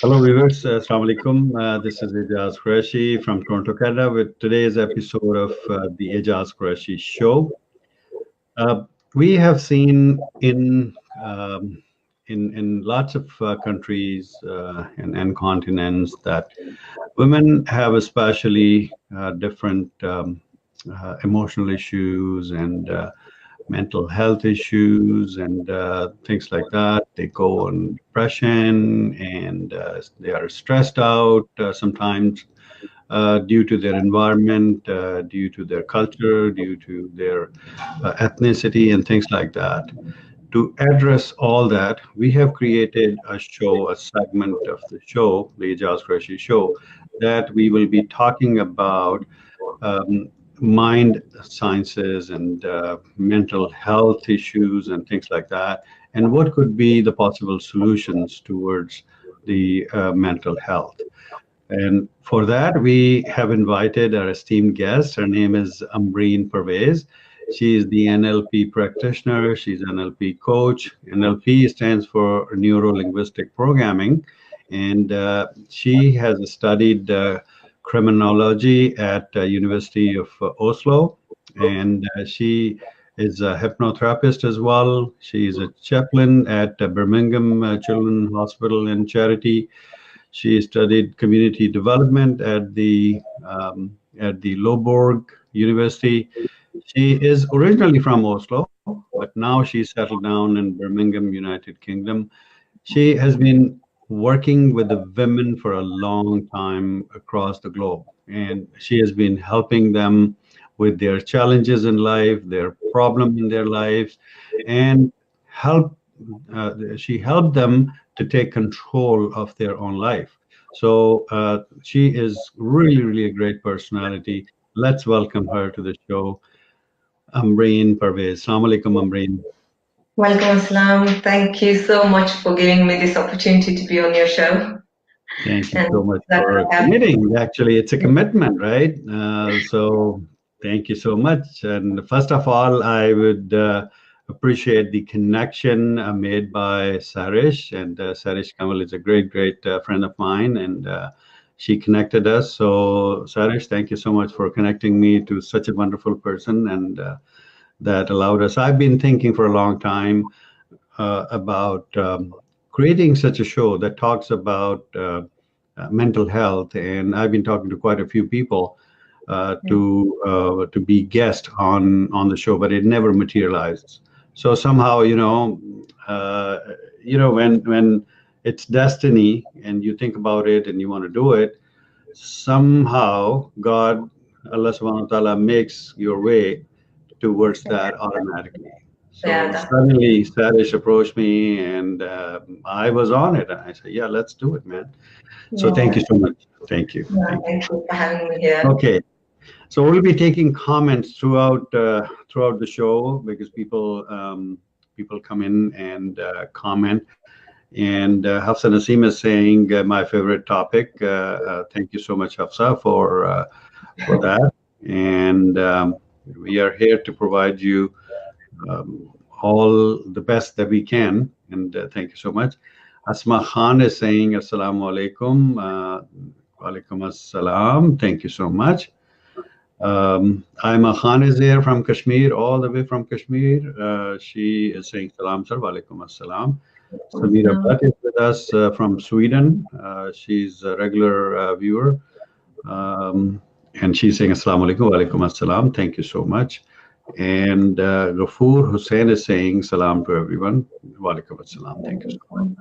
Hello viewers, Assalamu alaikum. This is Aijaz Qureshi from Toronto, Canada with today's episode of the Aijaz Qureshi Show. We have seen in lots of countries and continents that women have especially different emotional issues and mental health issues and things like that. They go on depression and they are stressed out sometimes due to their environment, due to their culture, due to their ethnicity and things like that. To address all that, we have created a show, a segment of the show, the Aijaz Qureshi Show, that we will be talking about um, mind sciences and mental health issues and things like that, and what could be the possible solutions towards the mental health. And for that, we have invited our esteemed guest. Her name is Ambreen Pervez. She is the NLP practitioner. She's an NLP coach. NLP stands for Neuro Linguistic Programming, and she has studied criminology at University of Oslo, and she is a hypnotherapist as well. She is a chaplain at Birmingham Children's Hospital and Charity. She studied community development at the Loborg University. She is originally from Oslo, but now she's settled down in Birmingham, United Kingdom. She has been working with the women for a long time across the globe, and she has been helping them with their challenges in life, their problem in their lives, and help. She helped them to take control of their own life. So she is really, really a great personality. Let's welcome her to the show, Ambreen Pervez. Assalamu alaikum, Ambreen. Welcome, Aslam. Thank you so much for giving me this opportunity to be on your show. Thank you so much for committing. Actually, it's a commitment, right? So thank you so much. And first of all, I would appreciate the connection made by Sarish. And Sarish Kamal is a great, great friend of mine, and she connected us. So Sarish, thank you so much for connecting me to such a wonderful person, and that allowed us. I've been thinking for a long time about creating such a show that talks about mental health, and I've been talking to quite a few people to be guest on the show, but it never materialized. So somehow, when it's destiny and you think about it and you want to do it, somehow God, Allah subhanahu wa ta'ala, makes your way towards that automatically. So suddenly Sadish approached me, and I was on it. And I said, yeah, let's do it, man. So thank you so much. Thank you. Thank you for having me here. Okay. So we'll be taking comments throughout the show, because people come in and comment. And Hafsa Naseem is saying, my favorite topic. Thank you so much, Hafsa, for that. And we are here to provide you all the best that we can. And thank you so much. Asma Khan is saying, Assalamu alaikum. Walaikum assalam. Thank you so much. Aima Khan is there from Kashmir, all the way from Kashmir. She is saying, Salam, sir. Walaikum assalam. Samira Bhatt is with us from Sweden. She's a regular viewer. And she's saying, Assalamu alaikum, wa alaikum assalam. Thank you so much. And Ghafoor Hussain is saying, Salam to everyone. Wa alaikum assalam. Thank you so much.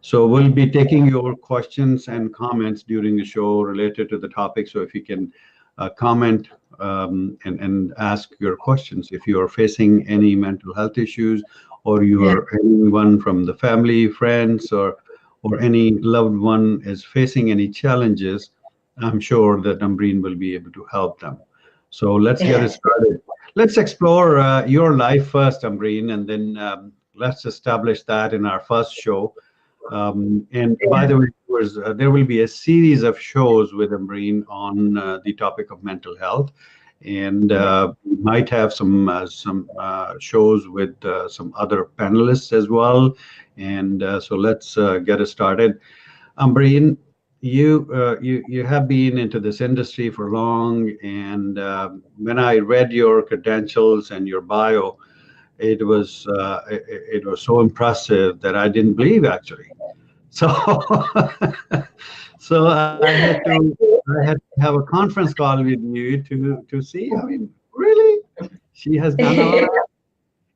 So we'll be taking your questions and comments during the show related to the topic. So if you can comment and ask your questions. If you are facing any mental health issues, or you are anyone from the family, friends, or any loved one is facing any challenges, I'm sure that Ambreen will be able to help them. So let's get it started. Let's explore your life first, Ambreen, and then let's establish that in our first show. And by the way, there will be a series of shows with Ambreen on the topic of mental health, and we might have some shows with some other panelists as well. And so let's get it started. Ambreen, you have been into this industry for long, and when I read your credentials and your bio, it was so impressive that I didn't believe actually. So so I had to have a conference call with you to see. I mean, really, she has done a lot.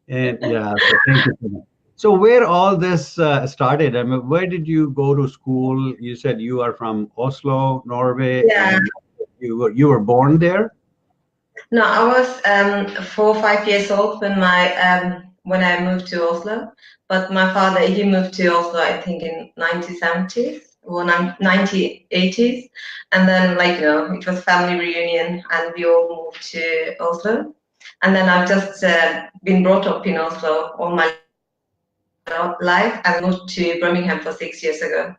And yeah, so thank you so much. So where all this started, I mean, where did you go to school? You said you are from Oslo, Norway, Yeah. and you were born there? No, I was 4 or 5 years old when I moved to Oslo. But my father, he moved to Oslo, I think, in 1970s or 1980s, and then it was family reunion, and we all moved to Oslo. And then I've just been brought up in Oslo all my life. I moved to Birmingham for 6 years ago.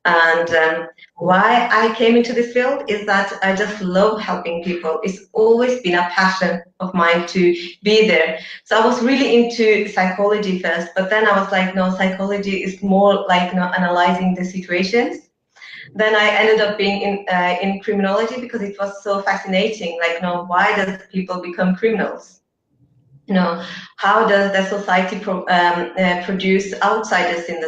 And why I came into this field is that I just love helping people. It's always been a passion of mine to be there. So I was really into psychology first, but then I was like, no, psychology is more like analyzing the situations. Then I ended up being in criminology because it was so fascinating. Like, why does people become criminals? How does the society produce outsiders in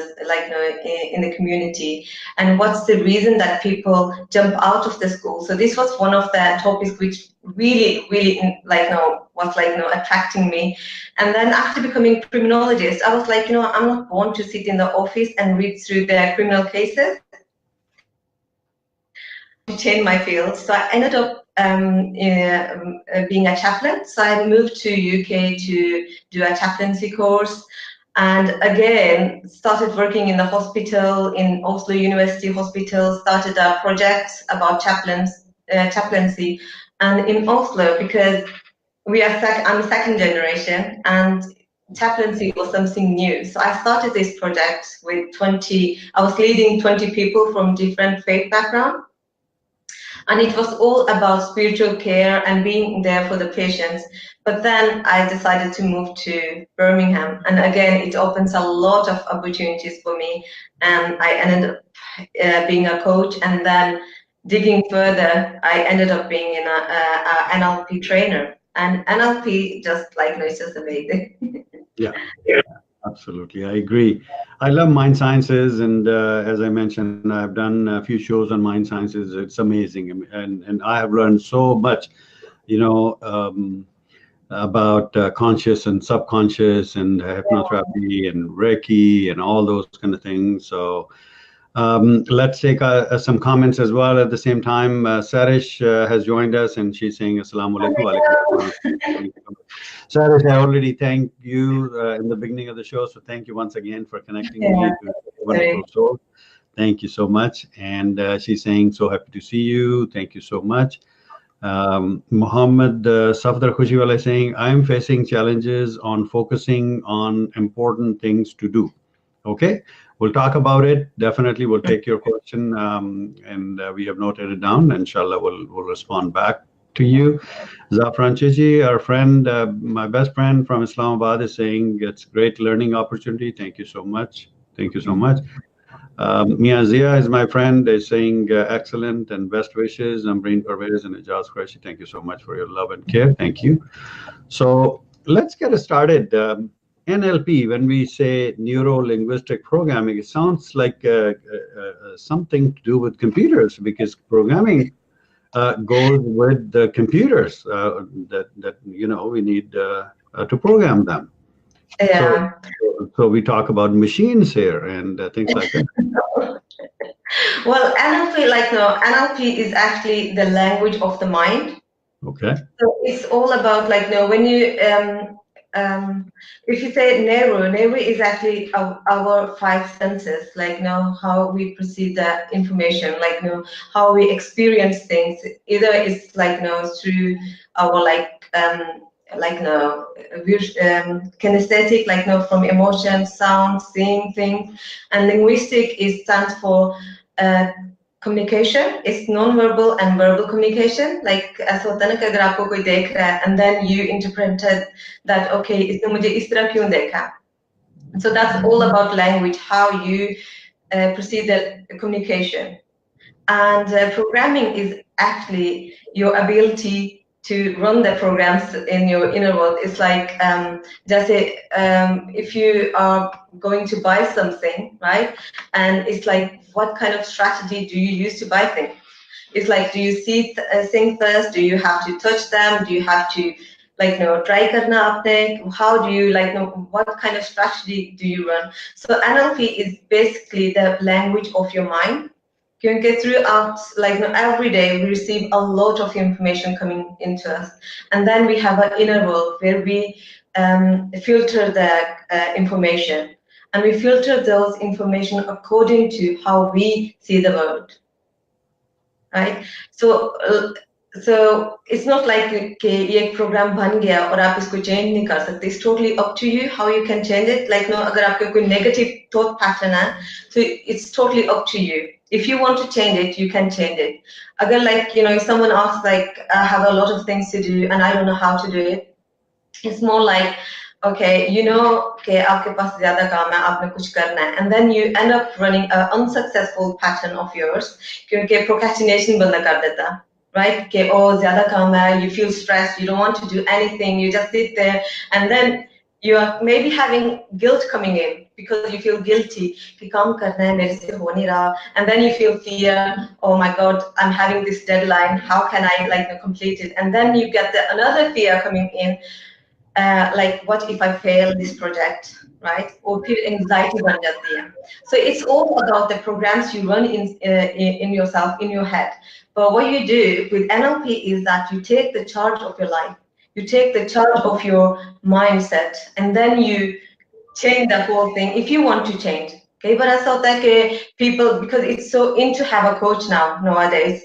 in the community, and what's the reason that people jump out of the school? So this was one of the topics which really was attracting me. And then after becoming criminologist, I was like, I'm not born to sit in the office and read through the criminal cases. To change my field, so I ended up being a chaplain. So I moved to UK to do a chaplaincy course, and again started working in the hospital in Oslo University Hospital. Started a project about chaplaincy, and in Oslo, because I'm second generation, and chaplaincy was something new. So I started this project with 20. I was leading 20 people from different faith backgrounds. And it was all about spiritual care and being there for the patients. But then I decided to move to Birmingham. And again, it opens a lot of opportunities for me. And I ended up being a coach. And then digging further, I ended up being a NLP trainer. And NLP, it's just amazing. Yeah. Absolutely, I agree. I love mind sciences, and as I mentioned, I've done a few shows on mind sciences. It's amazing, and I have learned so much, about conscious and subconscious, and hypnotherapy, and Reiki, and all those kind of things. So let's take some comments as well at the same time. Sarish has joined us, and she's saying Assalamu alaikum. Sarish, I already thanked you in the beginning of the show, so thank you once again for connecting me to a wonderful soul. Thank you so much. And she's saying, so happy to see you. Thank you so much. Muhammad Safdar Khushiwala is saying, I'm facing challenges on focusing on important things to do. Okay, we'll talk about it. Definitely, we'll take your question, and we have noted it down. Inshallah, we'll respond back to you. Zafran Chichi, our friend, my best friend from Islamabad, is saying it's great learning opportunity. Thank you so much. Thank you so much. Mia Zia is my friend, is saying excellent and best wishes. Ambreen Pervez and Aijaz Qureshi, thank you so much for your love and care. Thank you. So let's get started. NLP, when we say neuro-linguistic programming, it sounds like something to do with computers, because programming goes with the computers that we need to program them. Yeah. So we talk about machines here and things like that. Well, NLP is actually the language of the mind. Okay. So it's all about when you if you say Neuro is actually our five senses, how we perceive the information, how we experience things. Either it's through our kinesthetic, from emotion, sound, seeing things, and linguistic stands for communication. Is non-verbal and verbal communication. And then you interpreted that, okay, इसने मुझे इस तरह क्यों देखा. So that's all about language, how you proceed the communication. And programming is actually your ability to run the programs in your inner world. It's like, just say, if you are going to buy something, right? And it's like, what kind of strategy do you use to buy things? It's like, do you see things first? Do you have to touch them? Do you have to, like, try karna apne? How do you, like, what kind of strategy do you run? So NLP is basically the language of your mind. Throughout, like, every day we receive a lot of information coming into us, and then we have an inner world where we filter the information, and we filter those information according to how we see the world, right? So it's not like कि ये एक program बन गया और आप इसको change नहीं कर सकते. It's totally up to you how you can change it. Like, अगर आपके कोई negative thought pattern है, so it's totally up to you. If you want to change it, you can change it. Agar, like, if someone asks, like, I have a lot of things to do and I don't know how to do it, it's more like, okay, कि आपके पास ज़्यादा काम है, आपने कुछ करना है, and then you end up running an unsuccessful pattern of yours, क्योंकि procrastination बंदा कर देता, right? कि ज़्यादा काम है, you feel stressed, you don't want to do anything, you just sit there, and then you are maybe having guilt coming in because you feel guilty कि काम करना है, मेरे से हो नहीं रहा, and then you feel fear, oh my God, I'm having this deadline, how can I, like, complete it? And then you get another fear coming in, like, what if I fail this project, right? Or anxiety बन जाती है. So it's all about the programs you run in yourself, in your head. But what you do with NLP is that you take the charge of your life, you take the charge of your mindset, and then you change the whole thing if you want to change. Okay, but I thought that people, because it's so in to have a coach nowadays.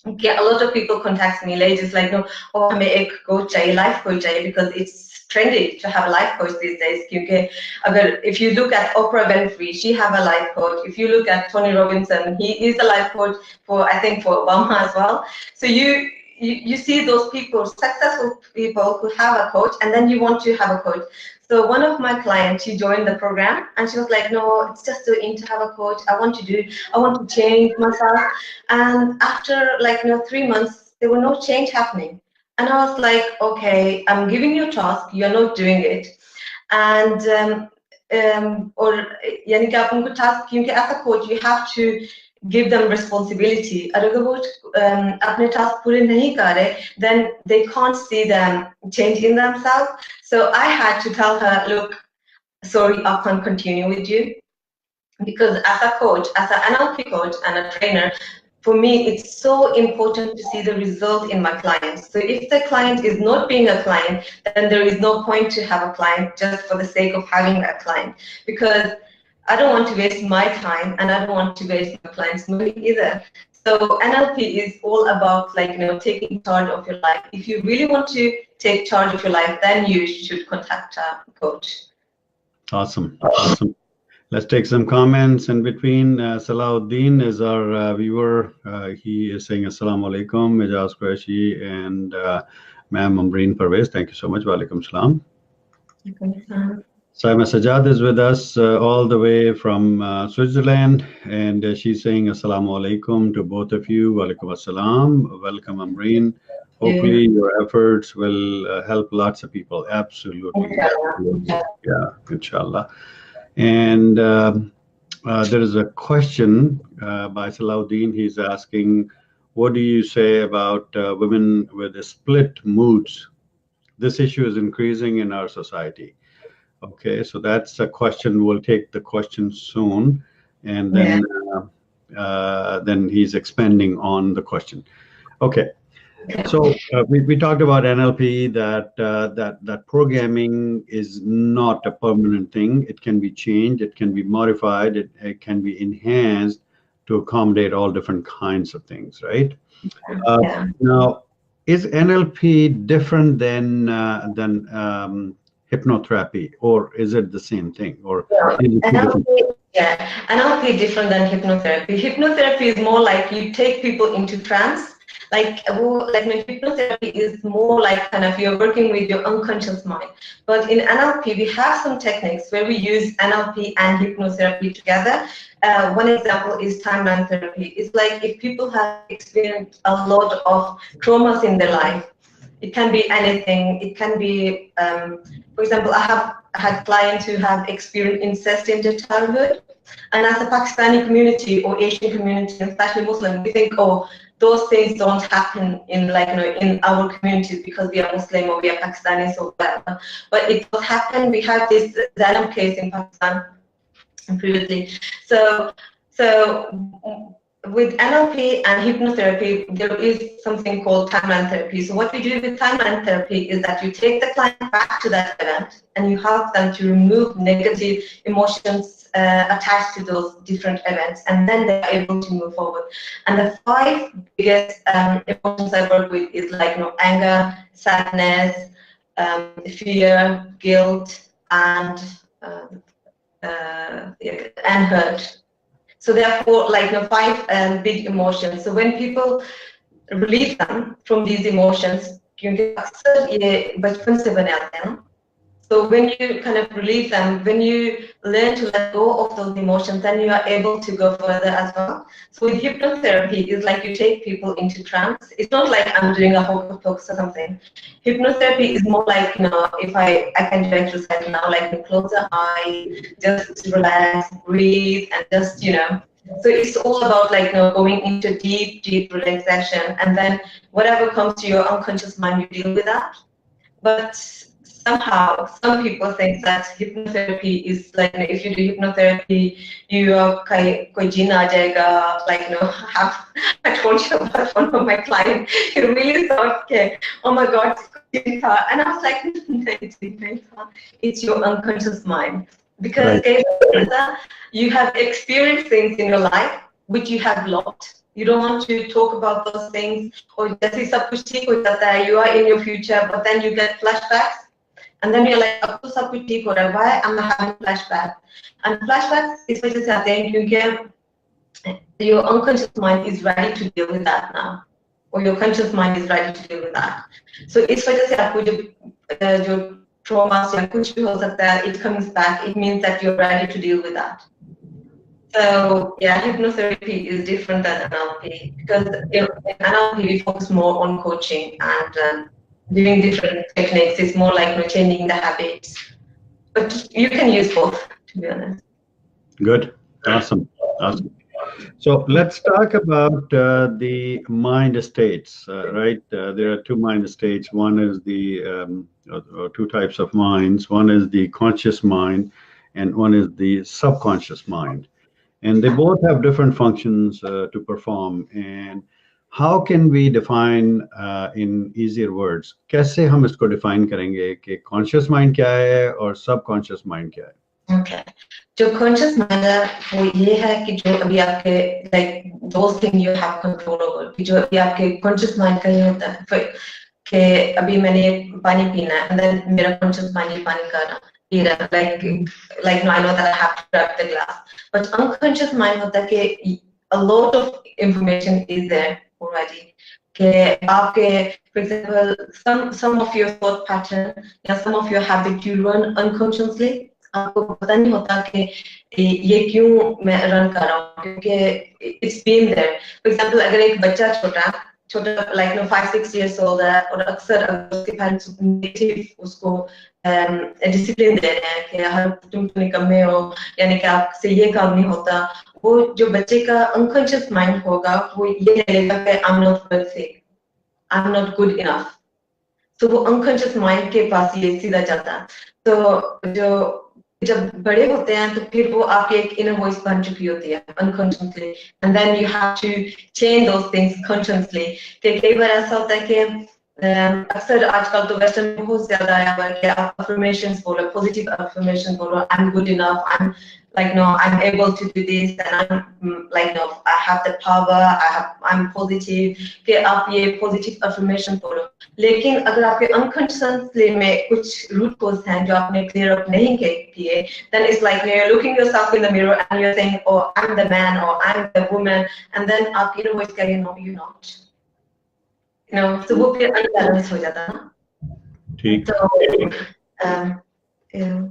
Okay, a lot of people contact me, ladies, like, no, oh, हमें एक coach चाहिए, life coach चाहिए, because it's trendy to have a life coach these days. क्योंकि अगर, if you look at Oprah Winfrey, she have a life coach. If you look at Tony Robinson, he is a life coach for, I think, for Obama as well. So you see those people, successful people who have a coach, and then you want to have a coach. So one of my clients, she joined the program, and she was like, no, it's just too in to have a coach. I want to change myself. And after, like, 3 months, there were no change happening. And I was like, okay, I'm giving you a task, you're not doing it. And or यानी कि आप उनको task, क्योंकि as a coach, you have to give them responsibility. अगर वो अपने task पूरे नहीं कर रहे, then they can't see them change in themselves. So I had to tell her, look, sorry, I can't continue with you, because as a coach, as an NLP coach and a trainer, for me, it's so important to see the result in my clients. So if the client is not being a client, then there is no point to have a client just for the sake of having a client, because I don't want to waste my time and I don't want to waste my clients' money either. So NLP is all about, like, taking charge of your life. If you really want to take charge of your life, then you should contact a coach. Awesome. Let's take some comments in between. Salahuddin is our viewer. He is saying Assalamu alaikum, Aijaz Qureshi and Ma'am Ambreen Pervez. Thank you so much. Wa alaikum salam. Saima Sajad is with us all the way from Switzerland, and she's saying Assalamu alaikum to both of you. Wa alaikum assalam. Welcome, Ambreen. Hopefully your efforts will help lots of people. Absolutely. Yeah, inshallah. And there is a question by Salahuddin. He's asking, what do you say about women with split moods? This issue is increasing in our society. Okay, so that's a question. We'll take the question soon, and then then he's expanding on the question. Okay. So we talked about NLP, that programming is not a permanent thing. It can be changed, it can be modified, it can be enhanced to accommodate all different kinds of things, right? Now, is NLP different than hypnotherapy, or is it the same thing? Or NLP different than hypnotherapy. Hypnotherapy is more like you take people into trance, Like hypnotherapy is more like kind of you're working with your unconscious mind. But in NLP, we have some techniques where we use NLP and hypnotherapy together. One example is timeline therapy. It's like if people have experienced a lot of traumas in their life. It can be anything. It can be, for example, I have had clients who have experienced incest in their childhood. And as a Pakistani community or Asian community, especially Muslim, we think, oh, those things don't happen in in our communities because we are Muslim or we are Pakistanis or whatever. But it does happen. We have this Zainab case in Pakistan previously. So with NLP and hypnotherapy, there is something called timeline therapy. So what we do with timeline therapy is that you take the client back to that event and you help them to remove negative emotions attached to those different events, and then they're able to move forward. And the 5 biggest emotions I work with is like anger, sadness, fear, guilt, and hurt. So therefore, 5 big emotions. So when people release them from these emotions, क्योंकि अक्सर ये बचपन से बने आते हैं. So when you kind of release them, when you learn to let go of those emotions, then you are able to go further as well. So with hypnotherapy, it's like you take people into trance. It's not like I'm doing a hocus pocus or something. Hypnotherapy is more like, if I can do exercise now, like you close your eyes, just relax, breathe, and just, So it's all about going into deep relaxation, and then whatever comes to your unconscious mind, you deal with that. But somehow, some people think that hypnotherapy is like, if you do hypnotherapy, you are koi jinn aa jayega, I told you about one of my clients. He really thought, okay, oh my God, and I was like, it's your unconscious mind. Because you have experienced things in your life which you have blocked. You don't want to talk about those things, or you are in your future, but then you get flashbacks. And then you're like, why am I having flashbacks? And flashbacks is what you say, your unconscious mind is ready to deal with that now. Or your conscious mind is ready to deal with that. So it's what you say, your trauma, it comes back. It means that you're ready to deal with that. So yeah, hypnotherapy is different than NLP, because in NLP we focus more on coaching and doing different techniques. Is more like changing the habits, but you can use both, to be honest. Good, awesome. So let's talk about the mind states, right? There are 2 mind states. One is the 2 types of minds. One is the conscious mind, and one is the subconscious mind. And they both have different functions to perform. And how can we define in easier words? कैसे हम इसको define करेंगे कि conscious mind क्या है और subconscious mind क्या है? Okay. जो conscious mind है वो ये है कि जो अभी आपके like those things you have control over. कि जो अभी आपके conscious mind का ये होता है कि अभी मैंने पानी पीना है, and then मेरा conscious mind ये पानी का ना पी रहा है, like no, I know that I have to grab the glass. But unconscious mind होता है कि a lot of information is there already. कि आपके, for example, some of your thought pattern या some of your habit you run unconsciously. आपको पता नहीं होता कि ये क्यों मैं रन कर रहा हूँ, क्योंकि it's been there. For example, अगर एक बच्चा छोटा like 5-6 years old है और अक्सर अगर उसके parents negative उसको discipline दे रहे हैं कि हर तुम निकम्मे हो, यानी कि आपसे ये काम नहीं होता, वो जो बच्चे का unconscious mind होगा वो ये लगेगा कि I'm not perfect, I'm not good enough. तो वो unconscious mind के पास ये सीधा जाता है. तो जो जब बड़े होते हैं तो फिर वो आपकी एक inner voice बन चुकी होती है unconsciously, and then you have to change those things consciously. कि कई बार ऐसा होता है कि अक्सर आजकल तो वेस्टर्न में बहुत ज्यादा आया हुआ है कि आप affirmations बोलो, positive affirmations बोलो, I'm good enough, I'm I'm able to do this, and I'm I have the power, I'm positive, कि आप ये positive affirmation बोलो. लेकिन अगर आपके unconsciously में कुछ root cause हैं जो आपने clear up नहीं किए, then it's like you're looking yourself in the mirror and you're saying, oh, I'm the man or I'm the woman, and then आपकी inner voice कहेगी, no, you're not. so वो फिर unbalance हो जाता ना. ठीक. So yeah.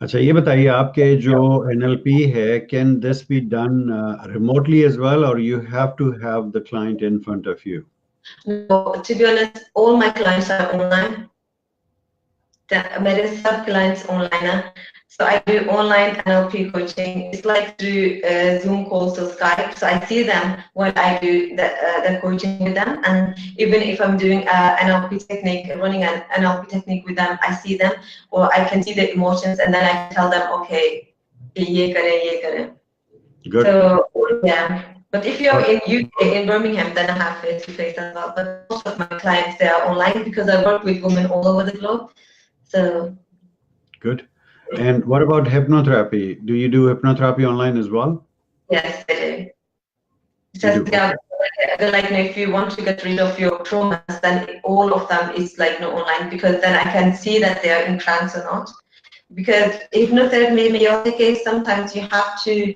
अच्छा, ये बताइए, आपके जो NLP है, can this be done remotely as well, or you have to have the client in front of you? No, to be honest, all my clients are online. मेरे सब clients online हैं. So I do online NLP coaching. It's like through Zoom calls or Skype. So I see them when I do the coaching with them. And even if I'm doing NLP technique, running an NLP technique with them, I see them, or I can see the emotions, and then I tell them, okay, ye kare. Good. So yeah. But if you're in UK, in Birmingham, then I have face-to-face as well. But most of my clients, they are online because I work with women all over the globe. So good. And what about hypnotherapy? Do you do hypnotherapy online as well? yes, I do. You do. Like if you want to get rid of your traumas, then all of them is like online, because then I can see that they are in trance or not. Because hypnotherapy में यह है कि sometimes you have to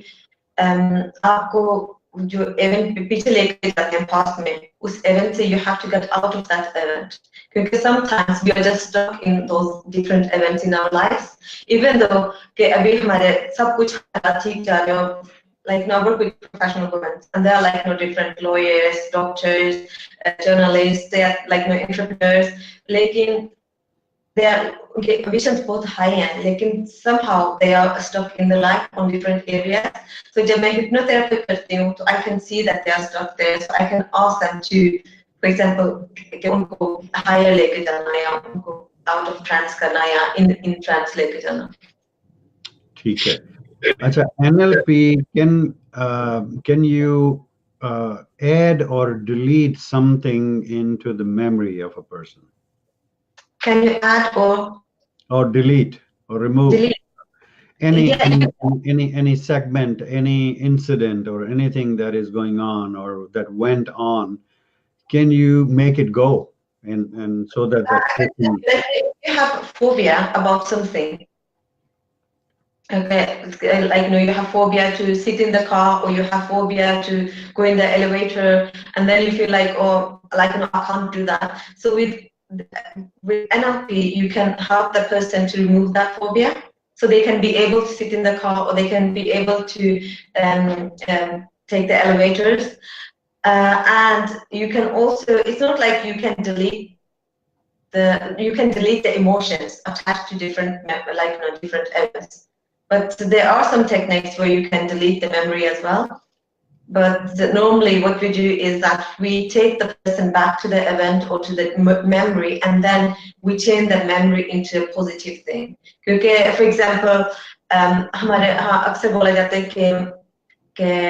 आपको जो event पीछे लेके जाते हैं past में, उस event से you have to get out of that event. Because sometimes we are just stuck in those different events in our lives, even though कि अभी हमारे सब कुछ ठीक जा रहे हो. Like now I work with professional women, and they are like different lawyers, doctors, journalists, they are like entrepreneurs. लेकिन their ambitions both high हैं, लेकिन somehow they are stuck in the life on different areas. So जब मैं hypnotherapy करती हूँ, तो I can see that they are stuck there. So I can ask them to, for example, कि उनको higher लेके जाना या उनको out of trance करना या in trance लेके जाना. ठीक है. अच्छा, NLP, can you add or delete something into the memory of a person? Can you add or delete or remove delete? any segment, any incident or anything that is going on or that went on? Can you make it go and so that person... If you have phobia about something, okay, like you have phobia to sit in the car, or you have phobia to go in the elevator, and then you feel like, oh, like I can't do that. So with NLP, you can help the person to remove that phobia, so they can be able to sit in the car, or they can be able to take the elevators. And you can also, it's not like you can delete the emotions attached to different different events. But there are some techniques where you can delete the memory as well. But normally what we do is that we take the person back to the event or to the memory, and then we change that memory into a positive thing. Because, for example, हमारे अक्सर बोला जाता है कि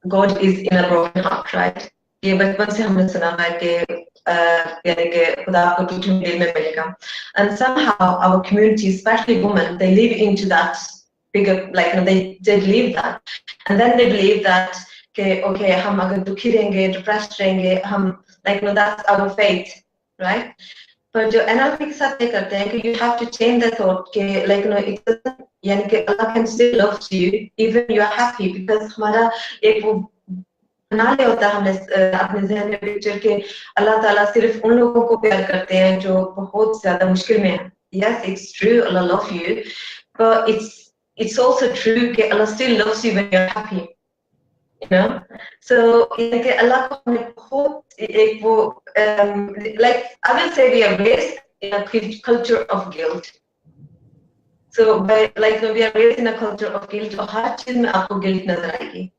God is in a broken heart, right? ये बचपन से हमने सुना है कि यानी कि खुदा आपको टूटे हुए दिल में मिलेगा. And somehow our community, especially women, they live into that bigger, like they believe that, and then they believe that okay, हम अगर दुखी रहेंगे, depressed रहेंगे, हम that's our fate, right? पर जो NLP के साथ ये करते हैं कि you have to change the thought कि it doesn't, यानी कि Allah can still love you even you are happy, because हमारा एक वो बना लिया होता है हमने अपने ज़हन में पिक्चर के अल्लाह ताला सिर्फ उन लोगों को प्यार करते हैं जो बहुत ज़्यादा मुश्किल में हैं. Yes, it's true, Allah loves you, but it's also true that Allah still loves you when you're happy. You know, so Allah like I will say we are raised in a culture of guilt. So we are raised in a culture of guilt. और हर चीज़ में आपको guilt नजर आएगी.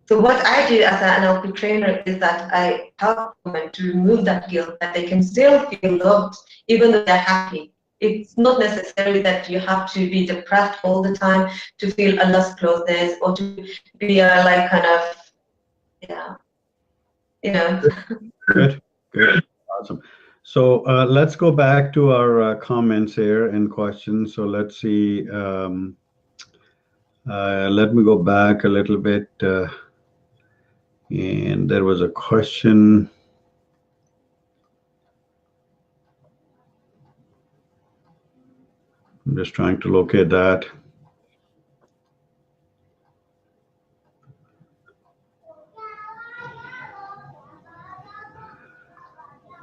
So what I do as an NLP trainer is that I help women to remove that guilt, that they can still feel loved even though they're happy. It's not necessarily that you have to be depressed all the time to feel Allah's closeness or to be Good, awesome. So let's go back to our comments here and questions. So let's see. Let me go back a little bit. And there was a question. I'm just trying to locate that.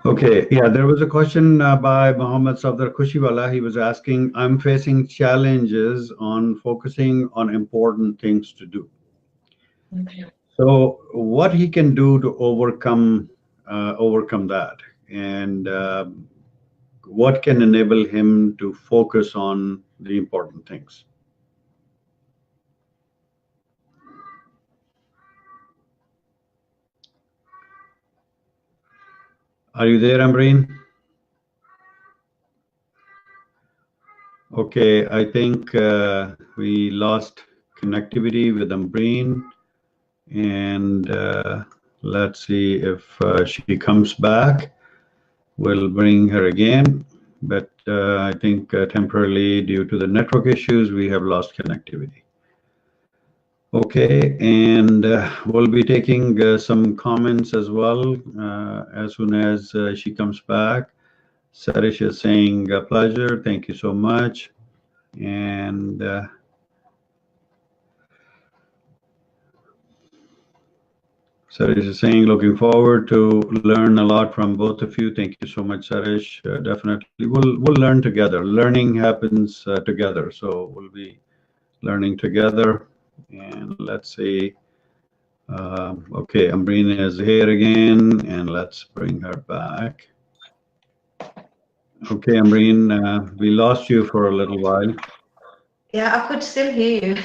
Okay, yeah, there was a question by Mohammed Safdar Kushiwala. He was asking, I'm facing challenges on focusing on important things to do. Okay. So what he can do to overcome that, and what can enable him to focus on the important things? Are you there, Ambreen? Okay, I think we lost connectivity with Ambreen, and let's see if she comes back. We'll bring her again, but I think temporarily due to the network issues, we have lost connectivity. Okay, and we'll be taking some comments as well as soon as she comes back. Sarish is saying a pleasure. Thank you so much. And Sarish is saying, looking forward to learn a lot from both of you. Thank you so much, Sarish. Definitely, we'll learn together. Learning happens together, so we'll be learning together. And let's see. Okay, Ambreen is here again, and let's bring her back. Okay, Ambreen, we lost you for a little while. Yeah, I could still hear you.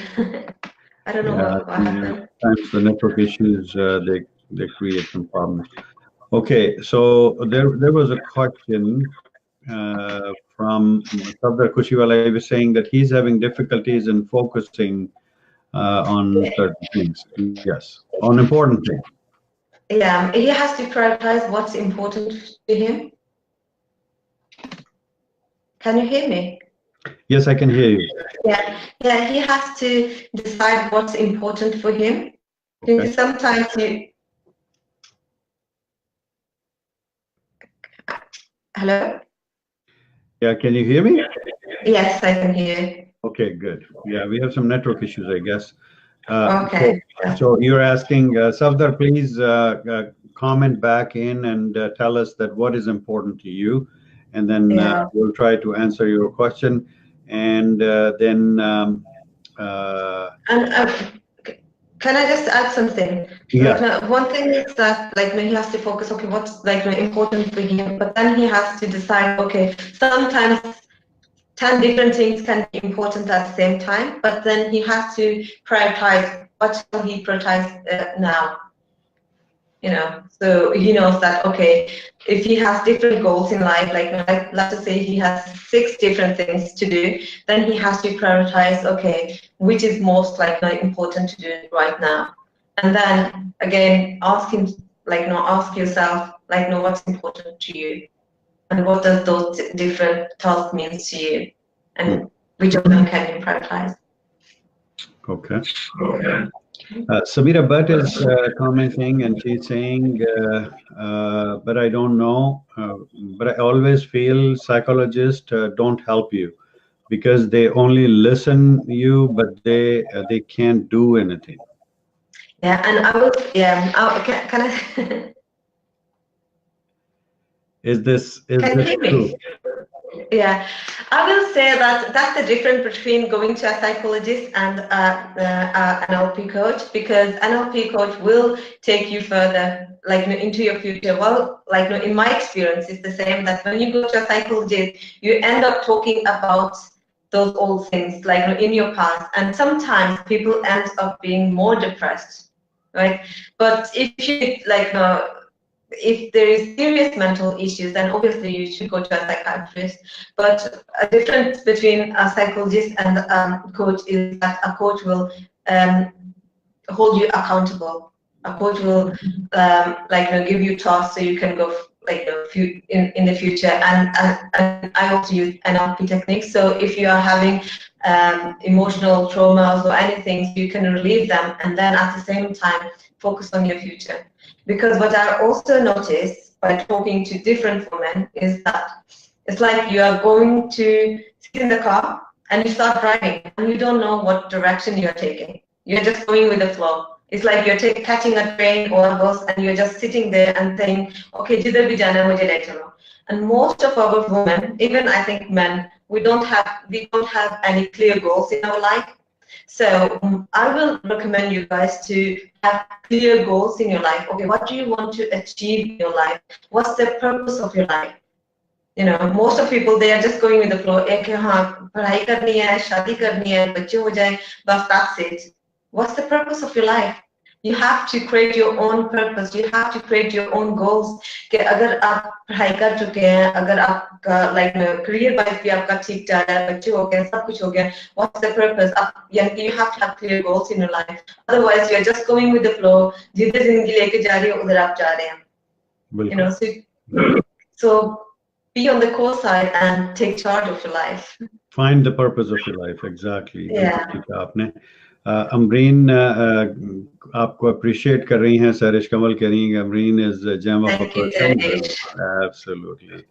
I don't know what happened. Sometimes the network issues they create some problems. Okay, so there was a question from Safdar Kushiwala. He was saying that he's having difficulties in focusing on certain things. Yes, on important things. Yeah, he has to prioritize what's important to him. Can you hear me? Yes, I can hear you. Yeah, he has to decide what's important for him. Okay. Sometimes Hello? Yeah, can you hear me? Yes, I can hear you. Okay, good. Yeah, we have some network issues, I guess. Okay. So you're asking, Safdar, please comment back in and tell us that what is important to you, and then we'll try to answer your question. And then can I just add something? Yeah. One thing is that he has to focus, okay, what's important for him, but then he has to decide, okay, sometimes 10 different things can be important at the same time, but then he has to prioritize what will he prioritize now. So he knows that, okay, if he has different goals in life, let's just say he has 6 different things to do, then he has to prioritize, okay, which is most important to do right now. And then again, ask yourself, what's important to you, and what does those different tasks mean to you, and which of them can you prioritize? Okay. Samira Bhatt is commenting, and she's saying, but I don't know, but I always feel psychologists don't help you because they only listen you, but they can't do anything. Yeah, and I will, can I? Is this true? Yeah, I will say that that's the difference between going to a psychologist and an NLP coach, because NLP coach will take you further, into your future. Well, in my experience, it's the same, that when you go to a psychologist, you end up talking about those old things, in your past, and sometimes people end up being more depressed, right? But if you if there is serious mental issues, then obviously you should go to a psychiatrist. But a difference between a psychologist and a coach is that a coach will hold you accountable. A coach will give you tasks so you can go in the future. And I also use NLP techniques. So if you are having emotional traumas or anything, you can relieve them, and then at the same time focus on your future. Because what I also noticed by talking to different women is that it's like you are going to sit in the car and you start driving and you don't know what direction you're taking. You're just going with the flow. It's like you're catching a train or a bus and you're just sitting there and saying, okay, jidhar bhi jana hai, mujhe le chalo. And most of our women, even I think men, we don't have any clear goals in our life. So I will recommend you guys to have clear goals in your life. Okay, what do you want to achieve in your life? What's the purpose of your life? You know, most of people, they are just going with the flow. एक हाँ पढ़ाई करनी है, शादी करनी है, बच्चे हो जाए, बस that's it. What's the purpose of your life? You have to create your own purpose. You have to create your own goals. कि अगर आप पढ़ाई कर चुके हैं, अगर आपका like career wise भी आपका ठीक जा रहा है, बच्चे हो गए, सब कुछ हो गया, what's the purpose? You have to have clear goals in your life. Otherwise, you're just going with the flow. जिधर जिंदगी लेके जा रही है, उधर आप जा रहे हैं. You know, so be on the core side and take charge of your life. Find the purpose of your life, exactly. Yeah. Ambreen, आपको appreciate कर रही हैं. Sarish Kamal कह रही हैं Ambreen is a gem of a person. Absolutely.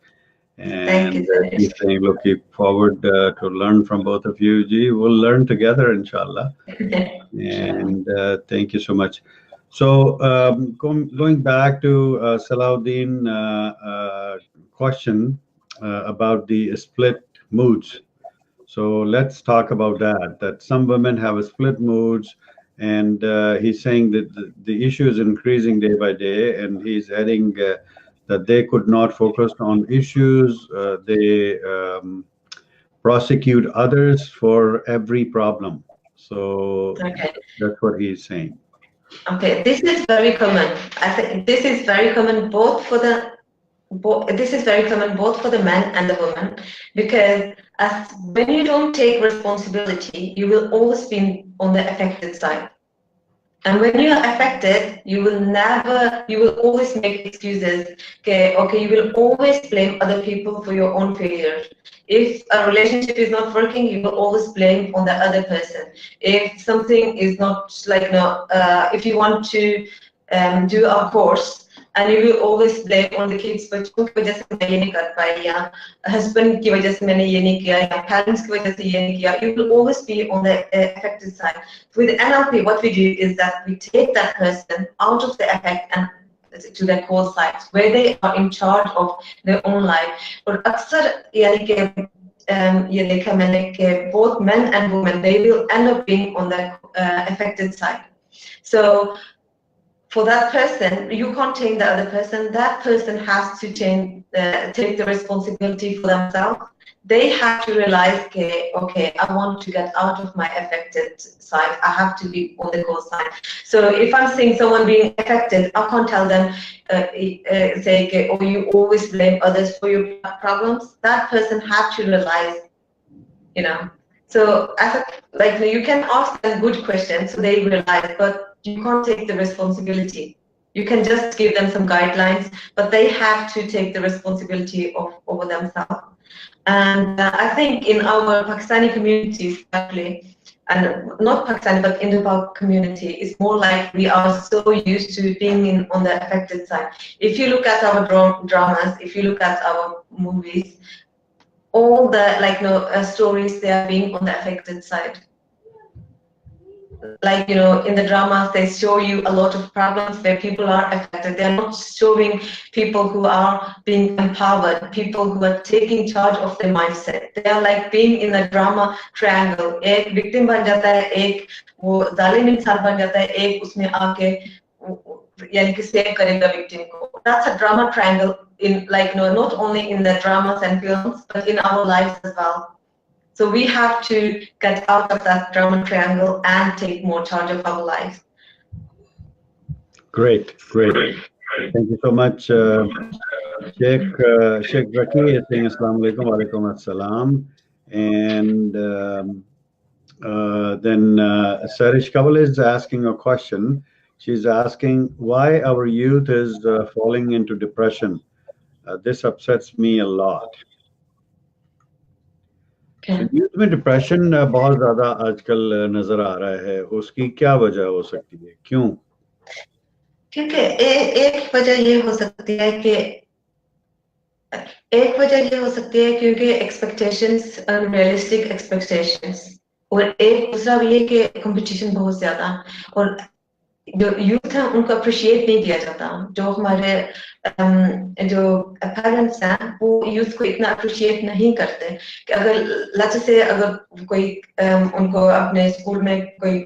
And he's saying, look, keep forward to learn from both of you. Ji, we'll learn together, inshallah. And thank you so much. So going back to Salahuddin question about the split moods. So let's talk about that some women have a split moods, and he's saying that the issue is increasing day by day, and he's adding that they could not focus on issues. They prosecute others for every problem. So that's what he's saying. Okay, this is very common. I think this is very common both for the men and the women, because when you don't take responsibility, you will always be on the affected side. And when you are affected, you will always make excuses. Okay, you will always blame other people for your own failure. If a relationship is not working, you will always blame on the other person. If something is not like, if you want to do a course, and you will always blame on the kids, बच्चों की वजह से मैं ये नहीं कर पाई, या husband की वजह से मैंने ये नहीं किया, या parents की वजह से ये नहीं किया. You will always be on the affected side. With NLP, what we do is that we take that person out of the affect and to their core side, where they are in charge of their own life. और अक्सर यानी कि ये देखा मैंने कि both men and women, they will end up being on the affected side. So for that person, you can't change the other person. That person has to take the responsibility for themselves. They have to realize, okay, I want to get out of my affected side. I have to be on the core side. So if I'm seeing someone being affected, I can't tell them, say, oh, you always blame others for your problems. That person has to realize, So you can ask them good questions so they realize, but you can't take the responsibility. You can just give them some guidelines, but they have to take the responsibility over themselves. And I think in our Pakistani community, especially, and not Pakistani, but Indo-Pak community, it's more like we are so used to being on the affected side. If you look at our dramas, if you look at our movies, all the stories, they are being on the affected side. In the dramas, they show you a lot of problems where people are affected. They are not showing people who are being empowered, people who are taking charge of their mindset. They are like being in a drama triangle. एक victim बन जाता है, एक वो जालिम इंसान बन जाता है, एक उसमें आके यानी कि save करेगा victim को. That's a drama triangle in not only in the dramas and films, but in our lives as well. So we have to get out of that drama triangle and take more charge of our life. Great. Thank you so much. Sheikh Zaki is saying Assalamu alaikum, wa alaikum assalam. And then Sarish Kaval is asking a question. She's asking why our youth is falling into depression. This upsets me a lot. Youth में depression बहुत ज्यादा आजकल नजर आ रहा है, उसकी क्या वजह हो सकती है, क्यों? क्योंकि एक वजह ये हो सकती है क्योंकि एक्सपेक्टेशंस, अनरियलिस्टिक एक्सपेक्टेशंस, और एक दूसरा भी है कि कंपटीशन बहुत ज्यादा, और जो यूथ है उनको अप्रिशिएट नहीं किया जाता। जो हमारे जो पेरेंट्स हैं वो यूथ को इतना अप्रिशिएट नहीं करते कि अगर लेट्स से अगर कोई उनको अपने स्कूल में कोई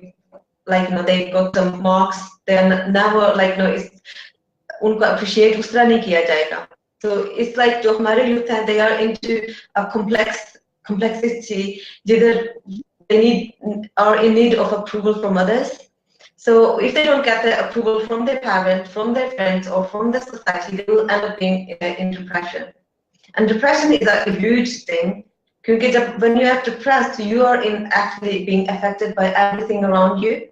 like they got some marks, then never like उनको अप्रिशिएट उस तरह नहीं किया जाएगा। So it's like जो हमारे यूथ हैं they are into a complexity जिधर they are in need of approval from others. So if they don't get the approval from their parents, from their friends, or from the society, they will end up being in depression. And depression is a huge thing. Because when you are depressed, you are actually being affected by everything around you.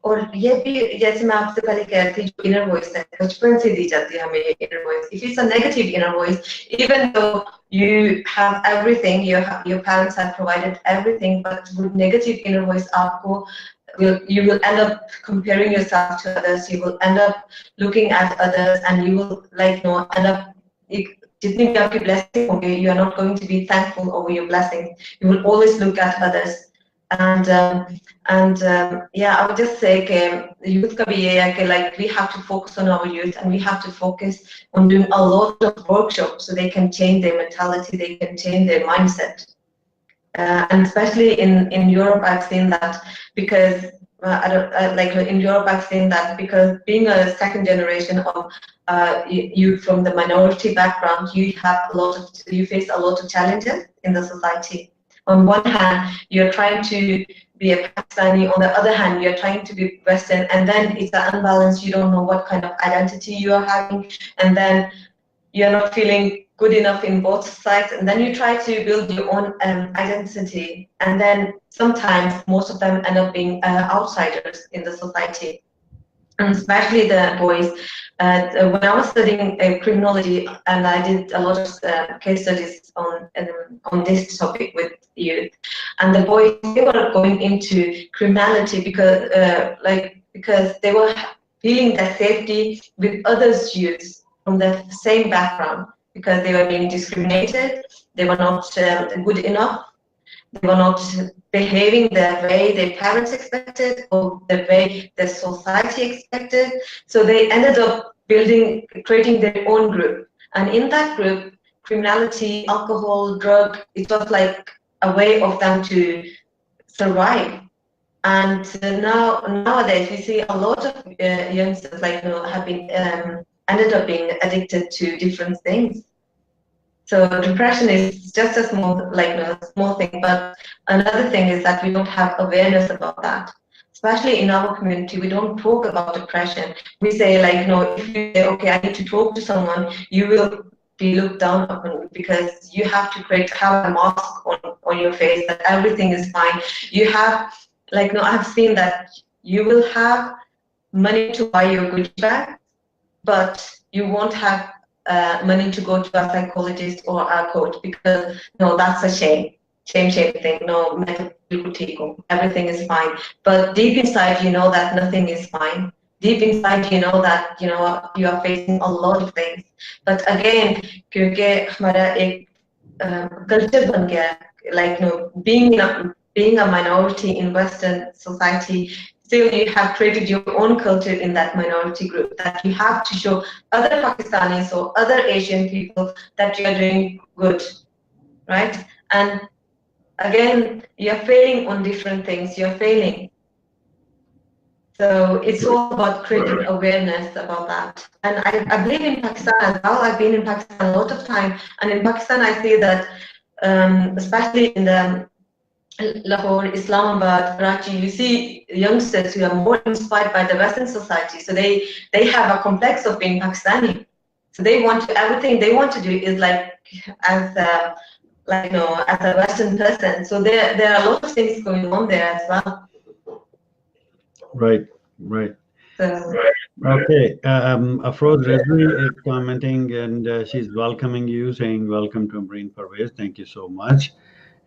और ये भी जैसे मैं आपसे पहले कह रही थी जो inner voice है बचपन से दी जाती है हमें ये inner voice. If it's a negative inner voice, even though you have everything, your parents have provided everything, but with negative inner voice आपको you will end up comparing yourself to others, you will end up looking at others, and you will end up जितनी भी आपकी blessing होंगे, you are not going to be thankful over your blessings. You will always look at others. And yeah, I would just say कि youth का भी ये है कि we have to focus on our youth, and we have to focus on doing a lot of workshops so they can change their mentality, they can change their mindset. And especially in Europe, I've seen that because in Europe, I've seen that because being a second generation of you from the minority background, you face a lot of challenges in the society. On one hand, you're trying to be a Pakistani. On the other hand, you're trying to be Western, and then it's an unbalance. You don't know what kind of identity you are having, and then you're not feeling good enough in both sides, and then you try to build your own identity, and then sometimes most of them end up being outsiders in the society, and especially the boys. When I was studying criminology, and I did a lot of case studies on this topic with youth, and the boys, they were going into criminality because they were feeling their safety with others' youths from the same background, because they were being discriminated, they were not good enough, they were not behaving the way their parents expected or the way the society expected. So they ended up creating their own group. And in that group, criminality, alcohol, drug, it was like a way of them to survive. And nowadays, we see a lot of youngsters have been ended up being addicted to different things. So depression is just a small thing, but another thing is that we don't have awareness about that. Especially in our community, we don't talk about depression. We say if you say, okay, I need to talk to someone, you will be looked down upon because you have to have a mask on your face that everything is fine. You have I've seen that you will have money to buy your Gucci bag, but you won't have money to go to a psychologist or a coach because that's a shame thing. No, everything is fine. But deep inside, you know that nothing is fine. Deep inside, you know that you are facing a lot of things. But again, क्योंकि हमारा एक culture बन गया, being a minority in Western society, still you have created your own culture in that minority group that you have to show other Pakistanis or other Asian people that you are doing good, right? And again, you're failing on different things, you're failing. So it's all about creating awareness about that. And I believe in Pakistan as well. I've been in Pakistan a lot of time. And in Pakistan, I see that, especially in the Lahore, Islamabad, Karachi, you see youngsters who are more inspired by the Western society. So they have a complex of being Pakistani. So everything they want to do is as a Western person. So there are a lot of things going on there as well. Right. Okay. Afroz Rizvi is commenting, and she's welcoming you, saying welcome to Ambreen Pervez. Thank you so much.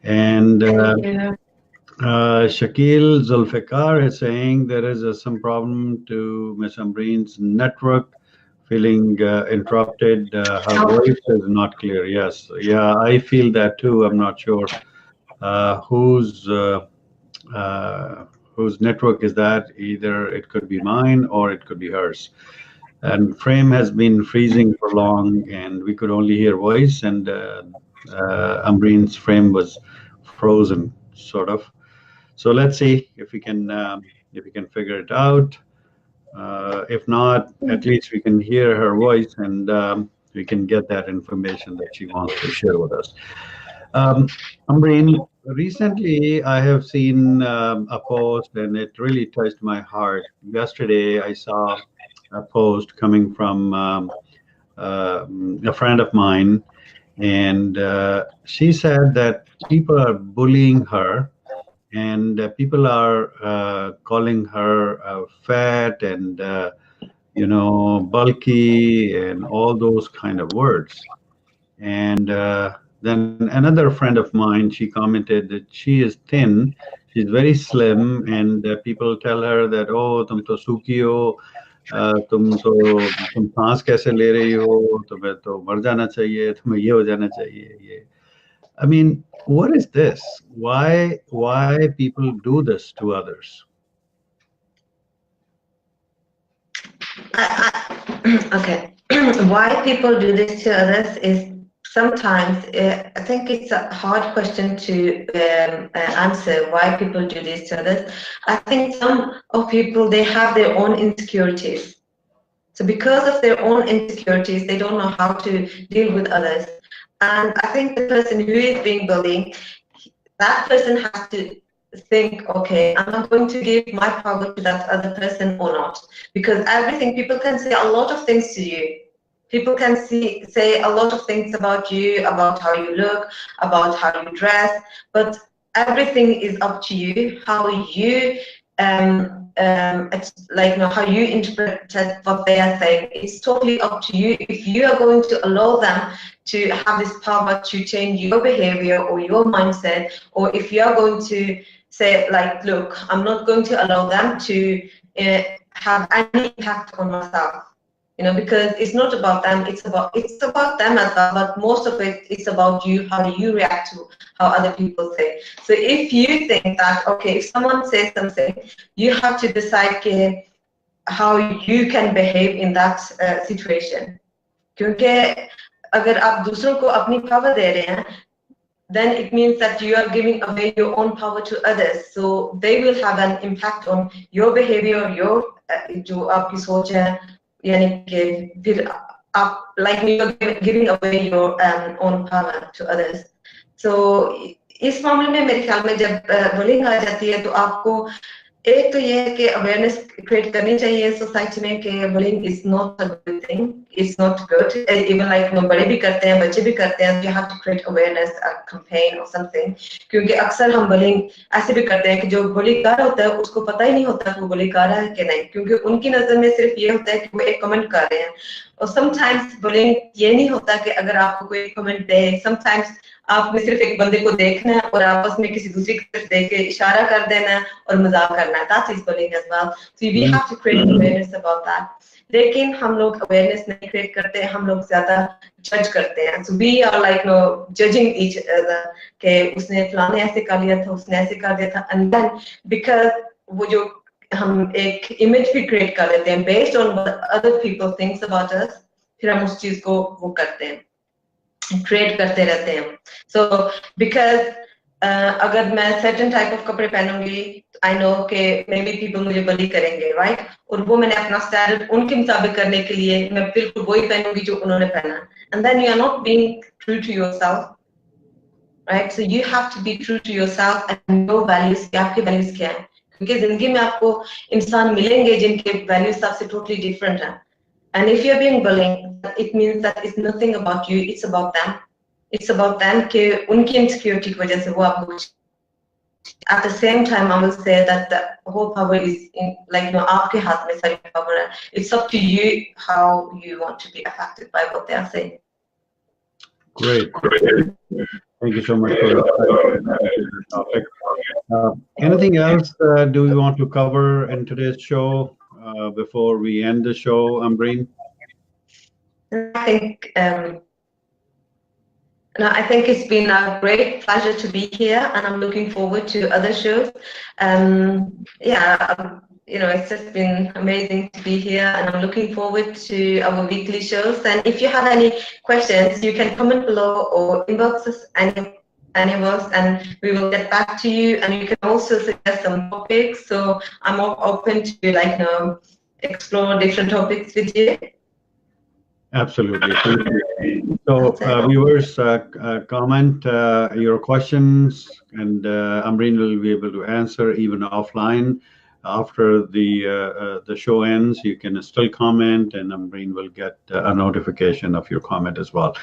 And Shakil Zulfikar is saying there is some problem to Ms. Ambreen's network, feeling interrupted. Her voice is not clear. Yes, yeah, I who I'm not sure who whose network is that? Either it could be mine or it could be hers. And frame has been freezing for long, and we could only hear voice, and Ambreen's frame was frozen, sort of. So let's see if we can figure it out. If not, at least we can hear her voice, and we can get that information that she wants to share with us. Ambreen, recently I have seen a post, and it really touched my heart. Yesterday I saw a post coming from a friend of mine, and she said that people are bullying her, and people are calling her fat and bulky and all those kind of words. And then another friend of mine, she commented that she is thin, she's very slim, and people tell her that, oh, tum to सूखी हो, तुम सांस कैसे ले रही हो, तुम्हें तो मर जाना चाहिए, तुम्हें ये हो जाना चाहिए, ये. I mean, what is this? Why people do this to others? Okay. Why people do this to others is sometimes, I think it's a hard question to answer, why people do this to others. I think some of people, they have their own insecurities. So because of their own insecurities, they don't know how to deal with others. And I think the person who is being bullied, that person has to think, okay, I'm not going to give my power to that other person or not. Because everything, people can say a lot of things to you. People can say a lot of things about you, about how you look, about how you dress, but everything is up to you, how you how you interpret what they are saying. It's totally up to you if you are going to allow them to have this power to change your behavior or your mindset, or if you are going to say, like, look, I'm not going to allow them to have any impact on myself. Because it's not about them, it's about them as well, but most of it is about you, how you react to how other people say. So if you think that, okay, if someone says something, you have to decide how you can behave in that situation. Because अगर आप दूसरों को अपनी power दे रहे हैं, then it means that you are giving away your own power to others. So they will have an impact on your behavior, your जो आपकी सोच है, यानी कि फिर आप, like, you're giving away your own power to others. So इस मामले में मेरे ख्याल में जब bullying आ जाती है, तो आपको एक तो ये है कि अवेयरनेस क्रिएट करनी चाहिए सोसाइटी में कि bullying is not a good thing, it's not good. Even like बड़े भी करते हैं, बच्चे भी करते हैं, you have to create awareness, a campaign or something. क्योंकि अक्सर हम bullying ऐसे भी करते हैं कि जो bully कर रहा होता है उसको पता ही नहीं होता कि वो bully कर रहा है कि नहीं, क्योंकि उनकी नजर में सिर्फ ये होता है कि वो एक कमेंट कर रहे हैं. और sometimes bullying ये नहीं होता कि अगर आपको कोई कमेंट दे, sometimes आपने सिर्फ एक बंदे को देखना है और आपस में किसी दूसरे की तरफ देख के इशारा कर देना है और मजाक करना है. That is bullying as well. So we have to create awareness about that. लेकिन हम लोग awareness नहीं create करते, हम लोग ज्यादा judge करते हैं. So we are like judging each other कि उसने फलाने ऐसे कर लिया था, उसने ऐसे कर दिया था, and then because वो जो हम एक image भी create कर लेते हैं based on what other people thinks about us, फिर हम उस चीज को वो करते हैं, create करते रहते हैं. So because अगर मैं certain type of कपड़े पहनूंगी, I know कि maybe people मुझे bully करेंगे, right? और वो मैंने अपना standard उनके मुताबिक करने के लिए मैं बिल्कुल वही पहनूंगी जो उन्होंने पहना. And then you are not being true to yourself, right? So you have to be true to yourself and your values. आपके values क्या हैं? क्योंकि जिंदगी में आपको इंसान मिलेंगे जिनके values आपसे totally different हैं. And if you're being bullied, it means that it's nothing about you, it's about them. It's about them कि उनकी insecurity की वजह से वो आपको. At the same time, I will say that the whole power is in, like, आपके हाथ में सारी power है. It's up to you how you want to be affected by what they are saying. Great. Thank you so much for the topic. Anything else do we want to cover in today's show before we end the show, Ambreen? I think No, I think it's been a great pleasure to be here, and I'm looking forward to other shows. It's just been amazing to be here, and I'm looking forward to our weekly shows. And if you have any questions, you can comment below or inbox us any of us, and we will get back to you. And you can also suggest some topics. So I'm open to explore different topics with you. Absolutely. So viewers, comment your questions, and Ambreen will be able to answer even offline. After the show ends, you can still comment, and Ambreen will get a notification of your comment as well.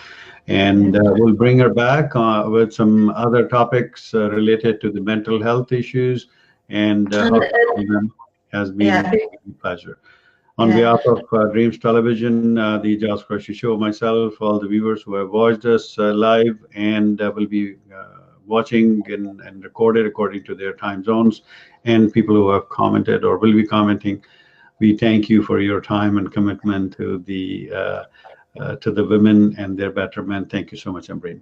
And we'll bring her back with some other topics related to the mental health issues, and has been a pleasure. On behalf of Dreams Television, the Aijaz Qureshi Show, myself, all the viewers who have watched us live and will be watching and recorded according to their time zones, and people who have commented or will be commenting, we thank you for your time and commitment to the women and their betterment. Thank you so much, Ambreen.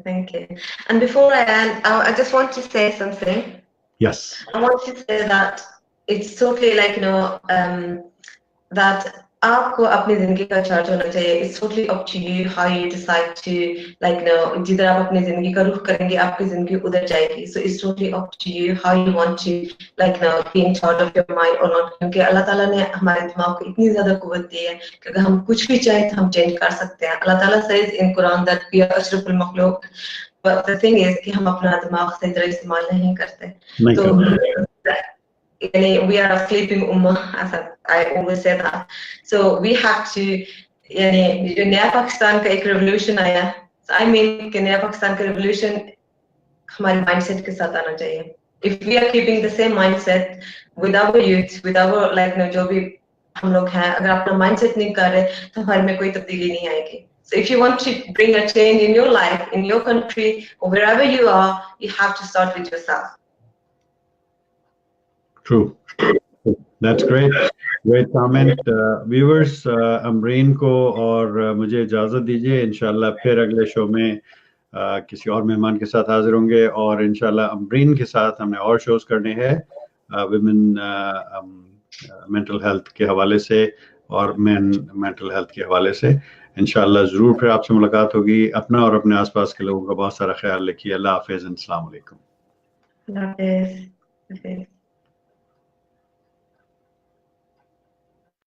Thank you. And before I end, I just want to say something. Yes. I want to say that it's totally that आपको अपनी जिंदगी का charge होना चाहिए. It's totally up to you how you decide to जिधर आप अपनी जिंदगी का रुख करेंगे आपकी जिंदगी उधर जाएगी. So it's totally up to you how you want to be in charge of your mind or not. क्योंकि अल्लाह ताला ने हमारे दिमाग को इतनी ज्यादा कुव्वत दी है कि अगर हम कुछ भी चाहें तो हम चेंज कर सकते हैं. अल्लाह ताला says in Quran that we are ashraful makhluq, but the thing is कि हम अपना दिमाग सही तरह इस्तेमाल नहीं करते. तो we are a sleeping ummah, as I always say that. So we have to, जो नया पाकिस्तान का एक revolution आया, I mean कि नया पाकिस्तान का revolution हमारे mindset के साथ आना चाहिए. If we are keeping the same mindset with our youth, with our जो भी हम लोग हैं, अगर अपना mindset नहीं कर रहे, तो हमारे में कोई तब्दीली नहीं आएगी. So if you want to bring a change in your life, in your country, or wherever you are, you have to start with yourself. True. That's great. Great comment. Viewers, Amreen को और मुझे इजाज़त दीजिए. इंशाल्लाह फिर अगले शो में किसी और मेहमान के साथ हाजिर होंगे, और इंशाल्लाह अमरीन के साथ हमने और शोज करने हैं विमेन मेंटल हेल्थ के हवाले से और मेन मेंटल हेल्थ के हवाले से. इंशाल्लाह ज़रूर फिर आपसे मुलाकात होगी. अपना और अपने आसपास के लोगों का बहुत सारा ख्याल रखिए. अल्लाह हाफिज़. अस्सलाम वालेकुम. अल्लाह हाफिज़.